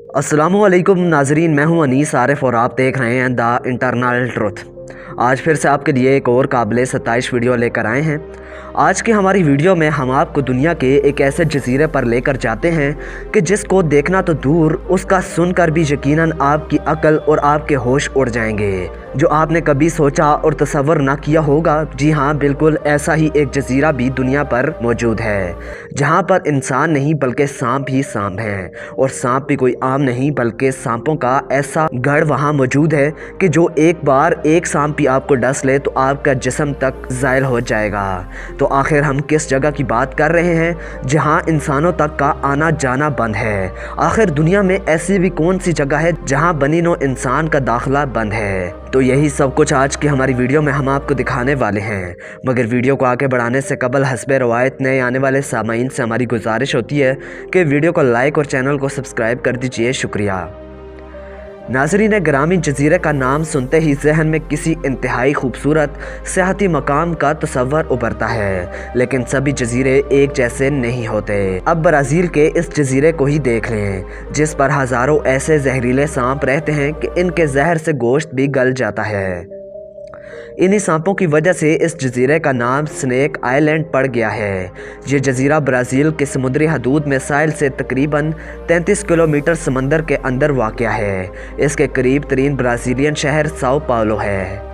अस्सलामुअलैकुम नाजरीन, मैं हूं अनीस आरिफ और आप देख रहे हैं द इंटरनल ट्रुथ। आज फिर से आपके लिए एक और काबिल सताइश वीडियो लेकर आए हैं। आज की हमारी वीडियो में हम आपको दुनिया के एक ऐसे जजीरे पर लेकर जाते हैं कि जिसको देखना तो दूर, उसका सुनकर भी यकीनन आपकी अकल और आपके होश उड़ जाएंगे, जो आपने कभी सोचा और तसव्वुर ना किया होगा। जी हाँ, बिल्कुल ऐसा ही एक जजीरा भी दुनिया पर मौजूद है, जहाँ पर इंसान नहीं बल्कि सांप ही सांप हैं, और सांप भी कोई आम नहीं बल्कि सांपों का ऐसा गढ़ वहाँ मौजूद है कि जो एक बार एक सांप भी आपको डस ले तो आपका जिस्म तक ज़ायल हो जाएगा। तो आखिर हम किस जगह की बात कर रहे हैं जहाँ इंसानों तक का आना जाना बंद है? आखिर दुनिया में ऐसी भी कौन सी जगह है जहाँ बनी नो इंसान का दाखिला बंद है? तो यही सब कुछ आज की हमारी वीडियो में हम आपको दिखाने वाले हैं। मगर वीडियो को आगे बढ़ाने से कबल हस्बे रवायत नए आने वाले सामाईन से हमारी गुजारिश होती है कि वीडियो को लाइक और चैनल को सब्सक्राइब कर दीजिए। शुक्रिया। नाज़रीन गिरामी, जजीरे का नाम सुनते ही जहन में किसी इंतहाई खूबसूरत सियाहती मकाम का तस्वर उभरता है, लेकिन सभी जजीरे एक जैसे नहीं होते। अब ब्राज़ील के इस जजीरे को ही देख लें, जिस पर हज़ारों ऐसे जहरीले सांप रहते हैं कि इनके जहर से गोश्त भी गल जाता है। इन्हीं सांपों की वजह से इस जजीरे का नाम स्नेक आइलैंड पड़ गया है। ये जजीरा ब्राज़ील के समुद्री हदूद में साहिल से तकरीबन 33 किलोमीटर समंदर के अंदर वाक़या है। इसके करीब तरीन ब्राज़ीलियन शहर साओ पाउलो है।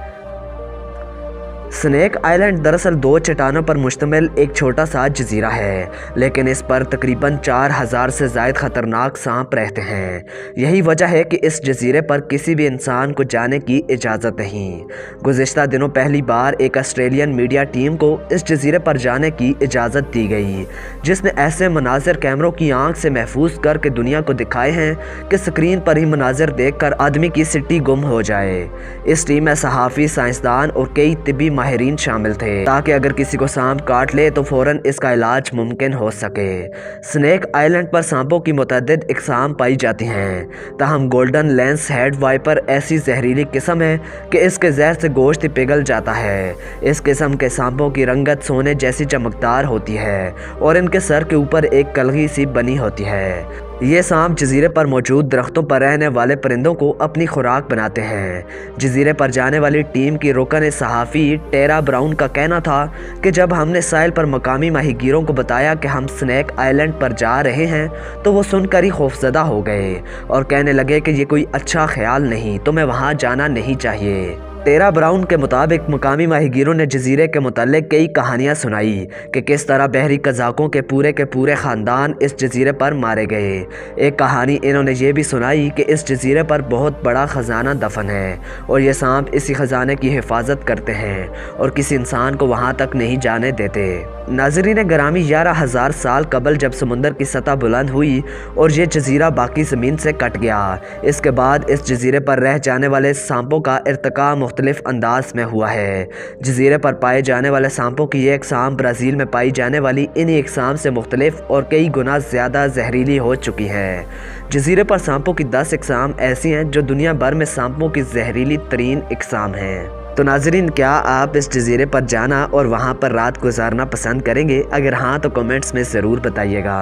स्नेक आइलैंड दरअसल दो चट्टानों पर मुश्तमिल एक छोटा सा जजीरा है, लेकिन इस पर तकरीबन 4000 से ज़ायद ख़तरनाक सांप रहते हैं। यही वजह है कि इस जजीरे पर किसी भी इंसान को जाने की इजाज़त नहीं। गुज़िश्ता दिनों पहली बार एक ऑस्ट्रेलियन मीडिया टीम को इस जजीरे पर जाने की इजाज़त दी गई, जिसने ऐसे मनाजिर कैमरों की आंख से महफूज करके दुनिया को दिखाए हैं कि स्क्रीन पर ही मनाजिर देख कर आदमी की सिट्टी गुम हो जाए। इस टीम में सहाफ़ी, साइंसदान और कई तिब्बी माहिरीन शामिल थे, ताकि अगर किसी को सांप काट ले तो फ़ौरन इसका इलाज मुमकिन हो सके। स्नेक आइलैंड पर सांपों की मुतअद्दिद इक़साम पाई जाती हैं, ताहम गोल्डन लेंस हेड वाइपर ऐसी जहरीली किस्म है कि इसके जहर से गोश्त ही पिघल जाता है। इस किस्म के सांपों की रंगत सोने जैसी चमकदार होती है और इनके सर के ऊपर एक कलगी सी बनी होती है। ये सांप जजीरे पर मौजूद दरख्तों पर रहने वाले परिंदों को अपनी खुराक बनाते हैं। जजीरे पर जाने वाली टीम की रुकन सहाफ़ी टेरा ब्राउन का कहना था कि जब हमने साहिल पर मकामी माहीगीरों को बताया कि हम स्नेक आइलैंड पर जा रहे हैं तो वो सुनकर ही खौफजदा हो गए और कहने लगे कि ये कोई अच्छा ख्याल नहीं, तो मैं वहाँ जाना नहीं चाहिए। टेरा ब्राउन के मुताबिक मकामी माहीगीरों ने जजीरे के मुतालिक कई कहानियाँ सुनाई कि किस तरह बहरी कज़ाकों के पूरे ख़ानदान इस जजीरे पर मारे गए। एक कहानी इन्होंने ये भी सुनाई कि इस जजीरे पर बहुत बड़ा ख़जाना दफन है और ये सांप इसी ख़जाने की हिफाजत करते हैं और किसी इंसान को वहाँ तक नहीं जाने देते। नाज़रीन गिरामी, 11,000 साल कबल जब समुंदर की सतह बुलंद हुई और ये जजीरा बाकी ज़मीन से कट गया, इसके बाद इस जजीरे पर रह जाने वाले सांपों का इर्तिका मुख्तलिफ अंदाज में हुआ है। जजीरे पर पाए जाने वाले सांपों की ये इक़साम ब्राज़ील में पाई जाने वाली इन्हीं इक़साम से मुख्तलिफ और कई गुना ज़्यादा जहरीली हो चुकी है। जजीरे पर सांपों की 10 इक़साम ऐसी हैं जो दुनिया भर में सांपों की जहरीली तरीन इक़साम हैं। तो नाज़रीन, क्या आप इस जजीरे पर जाना और वहाँ पर रात गुजारना पसंद करेंगे? अगर हाँ तो कमेंट्स में ज़रूर बताइएगा।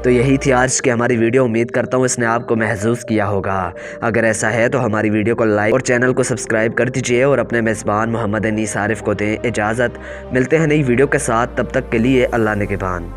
तो यही थी आज की हमारी वीडियो। उम्मीद करता हूँ इसने आपको महसूस किया होगा। अगर ऐसा है तो हमारी वीडियो को लाइक और चैनल को सब्सक्राइब कर दीजिए और अपने मेज़बान मोहम्मद अनीस आरिफ को दें इजाज़त। मिलते हैं नई वीडियो के साथ, तब तक के लिए अल्लाह निगहबान।